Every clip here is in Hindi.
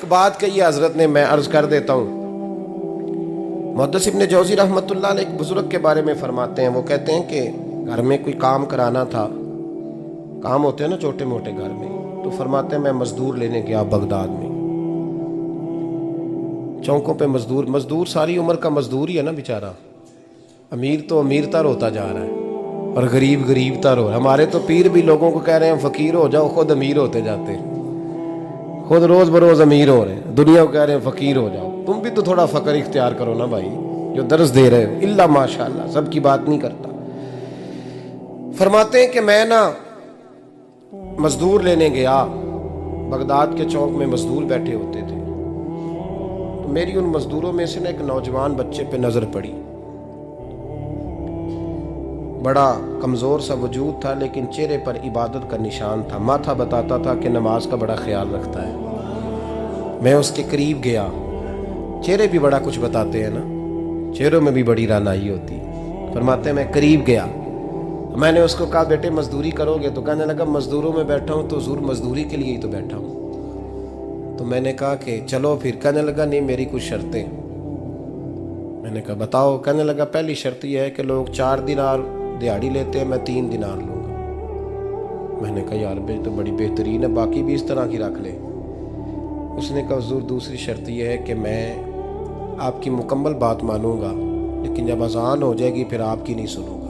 एक बात कही हजरत ने, मैं अर्ज कर देता हूँ। मुहद्दिस इब्न जौज़ी रहमतुल्लाह अलैह एक बुजुर्ग के बारे में फरमाते हैं, वो कहते हैं कि घर में कोई काम कराना था, काम होते हैं ना छोटे मोटे घर में, तो फरमाते हैं मैं मजदूर लेने गया बगदाद में। चौकों पे मजदूर सारी उम्र का मजदूर ही है ना बेचारा। अमीर तो अमीर तर होता जा रहा है और गरीब गरीब तर हो रहा है। हमारे तो पीर भी लोगों को कह रहे हैं फकीर हो जाओ, खुद अमीर होते जाते हैं, खुद रोज बरोज अमीर हो रहे हैं, दुनिया को कह रहे हैं फकीर हो जाओ। तुम भी तो थोड़ा फकर इख्तियार करो ना भाई, जो दर्स दे रहे हो। इल्ला माशाअल्लाह, सबकी बात नहीं करता। फरमाते हैं कि मैं ना मजदूर लेने गया, बगदाद के चौक में मजदूर बैठे होते थे, तो मेरी उन मजदूरों में से ना एक नौजवान बच्चे पे नजर पड़ी। बड़ा कमजोर सा वजूद था, लेकिन चेहरे पर इबादत का निशान था। माथा बताता था कि नमाज का बड़ा ख्याल रखता है। मैं उसके करीब गया, चेहरे भी बड़ा कुछ बताते हैं ना, चेहरों में भी बड़ी रानाई होती है। फरमाते हैं मैं करीब गया, मैंने उसको कहा बेटे मजदूरी करोगे? तो कहने लगा मजदूरों में बैठा हूँ तो हुजूर मजदूरी के लिए ही तो बैठा हूँ। तो मैंने कहा कि चलो फिर। कहने लगा नहीं मेरी कुछ शर्तें। मैंने कहा बताओ? कहने लगा पहली शर्त यह है कि लोग 4 दिनार दिहाड़ी लेते हैं, मैं 3 दिनार लूँगा। मैंने कहा यार भाई तो बड़ी बेहतरीन है, बाकी भी इस तरह की रख ले। उसने कहा हुजूर दूसरी शर्त यह है कि मैं आपकी मुकम्मल बात मानूंगा, लेकिन जब अजान हो जाएगी फिर आपकी नहीं सुनूंगा।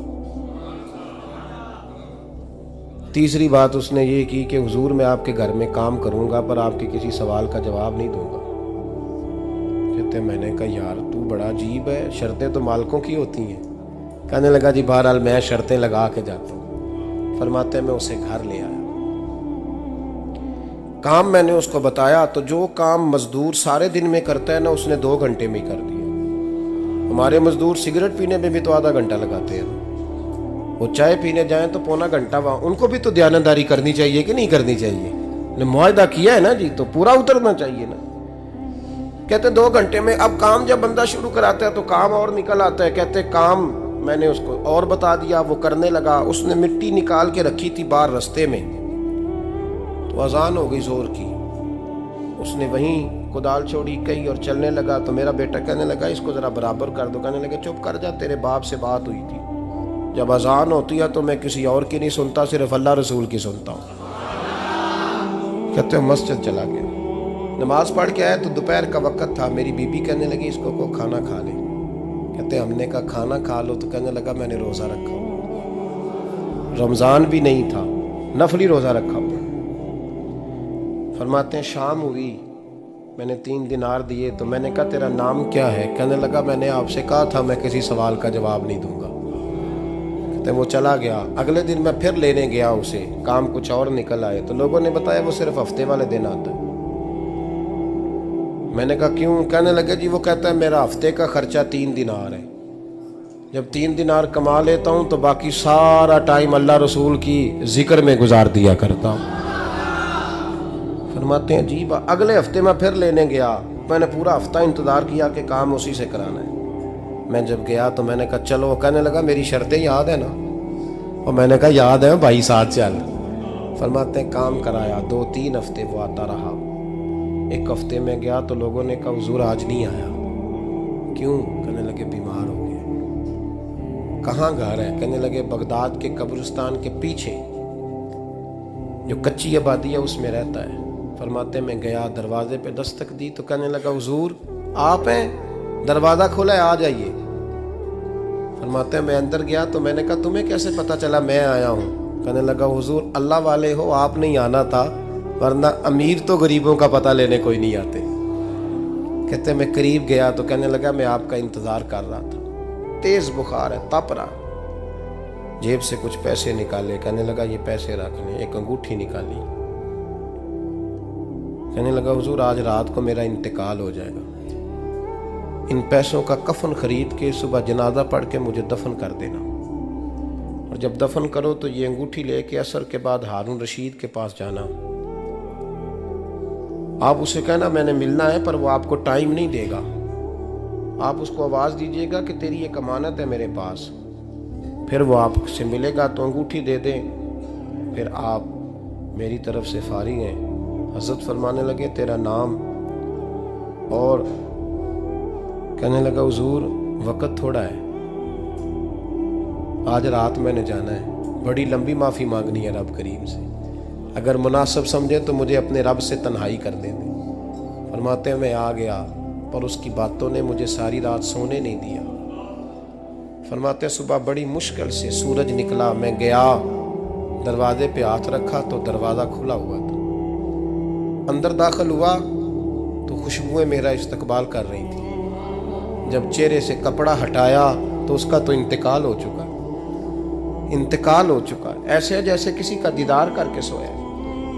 तीसरी बात उसने ये की कि हुजूर मैं आपके घर में काम करूंगा पर आपके किसी सवाल का जवाब नहीं दूंगा। कहते मैंने कहा यार तू बड़ा अजीब है, शर्तें तो मालिकों की होती हैं। कहने लगा जी बहरहाल मैं शर्तें लगा के जाता हूँ। फरमाते हैं मैं उसे घर ले आया, काम मैंने उसको बताया, तो जो काम मजदूर सारे दिन में करता है ना, उसने 2 घंटे में ही कर दिया। हमारे मजदूर सिगरेट पीने में भी तो आधा घंटा लगाते हैं, वो चाय पीने जाएं तो पौना घंटा वहाँ। उनको भी तो दयानतदारी करनी चाहिए कि नहीं करनी चाहिए? ने मुआहदा किया है ना जी, तो पूरा उतरना चाहिए ना। कहते 2 घंटे में। अब काम जब बंदा शुरू कराता है तो काम और निकल आता है। कहते काम मैंने उसको और बता दिया, वो करने लगा। उसने मिट्टी निकाल के रखी थी बाहर रास्ते में, तो अजान हो गई जोर की। उसने वहीं कुदाल छोड़ी कही और चलने लगा। तो मेरा बेटा कहने लगा इसको जरा बराबर कर दो। कहने लगा चुप कर जा, तेरे बाप से बात हुई थी, जब अजान होती है तो मैं किसी और की नहीं सुनता, सिर्फ अल्लाह रसूल की सुनता हूँ। कहते हो मस्जिद चला गया, नमाज पढ़ के आया तो दोपहर का वक्त था। मेरी बीबी कहने लगी इसको को खाना खा ले। कहते हमने कहा खाना खा लो, तो कहने लगा मैंने रोज़ा रखा हुआ, रमज़ान भी नहीं था, नफली रोज़ा रखा हुआ। फरमाते हैं शाम हुई, मैंने 3 दिनार दिए, तो मैंने कहा तेरा नाम क्या है? कहने लगा मैंने आपसे कहा था मैं किसी सवाल का जवाब नहीं दूंगा। कहते वो चला गया। अगले दिन मैं फिर लेने गया उसे, काम कुछ और निकल आए, तो लोगों ने बताया वो सिर्फ हफ्ते वाले दिन आता है। मैंने कहा क्यों? कहने लगे जी वो कहता है मेरा हफ्ते का खर्चा 3 दिनार है, जब 3 दिनार कमा लेता हूँ तो बाकी सारा टाइम अल्लाह रसूल की जिक्र में गुजार दिया करता हूँ। फरमाते हैं जी अगले हफ्ते मैं फिर लेने गया, मैंने पूरा हफ्ता इंतज़ार किया कि काम उसी से कराना है। मैं जब गया तो मैंने कहा चलो। कहने लगा मेरी शर्तें याद है ना? और मैंने कहा याद है भाई, साथ चल। फरमाते हैं काम कराया, 2-3 हफ्ते वो आता रहा। एक हफ्ते में गया तो लोगों ने कहा हुजूर आज नहीं आया। क्यों? कहने लगे बीमार हो गए। कहाँ घर है? कहने लगे बगदाद के कब्रिस्तान के पीछे जो कच्ची आबादी है उसमें रहता है। फरमाते मैं गया, दरवाजे पे दस्तक दी तो कहने लगा हुजूर आप हैं? दरवाज़ा खुला है, आ जाइए। फरमाते हैं मैं अंदर गया तो मैंने कहा तुम्हें कैसे पता चला मैं आया हूँ? कहने लगा हुजूर अल्लाह वाले हो, आप नहीं आना था, वरना अमीर तो गरीबों का पता लेने कोई नहीं आते। कहते मैं करीब गया तो कहने लगा मैं आपका इंतज़ार कर रहा था, तेज़ बुखार है, तप रहा। जेब से कुछ पैसे निकाले, कहने लगा ये पैसे रख लें। एक अंगूठी निकाली, कहने लगा हुजूर आज रात को मेरा इंतकाल हो जाएगा, इन पैसों का कफन खरीद के सुबह जनाजा पढ़ के मुझे दफन कर देना, और जब दफन करो तो ये अंगूठी लेके असर के बाद हारून रशीद के पास जाना। आप उसे कहना मैंने मिलना है, पर वो आपको टाइम नहीं देगा। आप उसको आवाज़ दीजिएगा कि तेरी एक अमानत है मेरे पास, फिर वो आपसे मिलेगा तो अंगूठी दे दें, फिर आप मेरी तरफ से फारिग हैं। हज़रत फरमाने लगे तेरा नाम? और कहने लगा हुजूर वक्त थोड़ा है, आज रात मैंने जाना है, बड़ी लंबी माफ़ी मांगनी है रब करीम से, अगर मुनासिब समझे तो मुझे अपने रब से तन्हाई कर दे दे। फरमाते हैं मैं आ गया, पर उसकी बातों ने मुझे सारी रात सोने नहीं दिया। फरमाते हैं सुबह बड़ी मुश्किल से सूरज निकला, मैं गया, दरवाजे पे हाथ रखा तो दरवाज़ा खुला हुआ था। अंदर दाखिल हुआ तो खुशबुएं मेरा इस्तकबाल कर रही थी। जब चेहरे से कपड़ा हटाया तो उसका तो इंतकाल हो चुका, इंतकाल हो चुका, ऐसे जैसे किसी का दीदार करके सोया।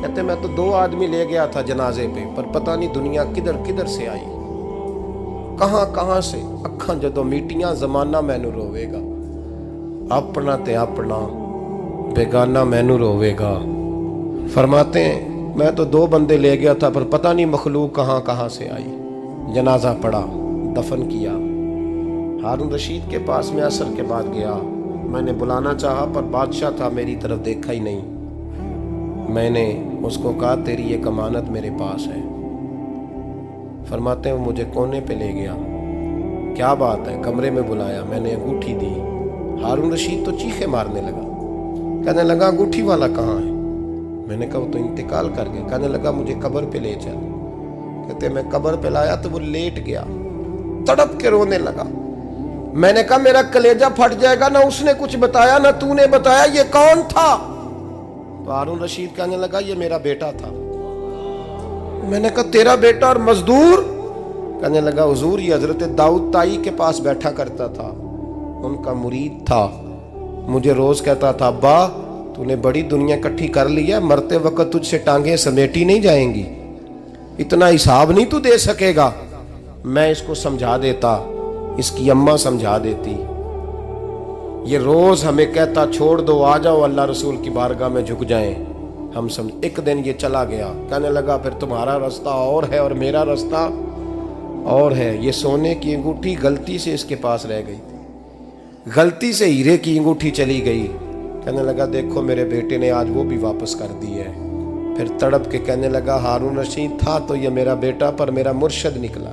कहते मैं तो 2 आदमी ले गया था जनाजे पे, पर पता नहीं दुनिया किधर किधर से आई, कहां कहां से। अखां जदों मीटियां जमाना मैनू रोवेगा, अपना ते अपना बेगाना मैनू रोवेगा। फरमाते हैं मैं तो 2 बंदे ले गया था, पर पता नहीं मखलूक कहां कहां से आई। जनाजा पड़ा, दफन किया। हारून रशीद के पास में असर के बाद गया, मैंने बुलाना चाहा पर बादशाह था, मेरी तरफ देखा ही नहीं। मैंने उसको कहा तेरी एक अमानत मेरे पास है। फरमाते हैं वो मुझे कोने पे ले गया, क्या बात है, कमरे में बुलाया, मैंने अंगूठी दी। हारून रशीद तो चीखे मारने लगा, कहने लगा अंगूठी वाला कहाँ है? मैंने कहा वो तो इंतकाल कर गया। कहने लगा मुझे कब्र पे ले चल। कहते मैं कब्र पे लाया तो वो लेट गया, तड़प के रोने लगा। मैंने कहा मेरा कलेजा फट जाएगा, ना उसने कुछ बताया ना तूने बताया, ये कौन था? तो हारून रशीद कहने लगा ये मेरा बेटा था। मैंने कहा तेरा बेटा और मजदूर? कहने लगा हुजूर ये हजरत दाऊद ताई के पास बैठा करता था, उनका मुरीद था, मुझे रोज कहता था अब्बा तूने बड़ी दुनिया इकट्ठी कर ली है, मरते वक्त तुझसे टांगे समेटी नहीं जाएंगी, इतना हिसाब नहीं तू दे सकेगा। मैं इसको समझा देता, इसकी अम्मा समझा देती। ये रोज हमें कहता छोड़ दो, आ जाओ अल्लाह रसूल की बारगाह में झुक जाएं, हम समझ। एक दिन ये चला गया, कहने लगा फिर तुम्हारा रास्ता और है और मेरा रास्ता और है। ये सोने की अंगूठी गलती से इसके पास रह गई थी, गलती से हीरे की अंगूठी चली गई। कहने लगा देखो मेरे बेटे ने आज वो भी वापस कर दी है। फिर तड़प के कहने लगा हारून रशीद था तो ये मेरा बेटा, पर मेरा मुर्शद निकला।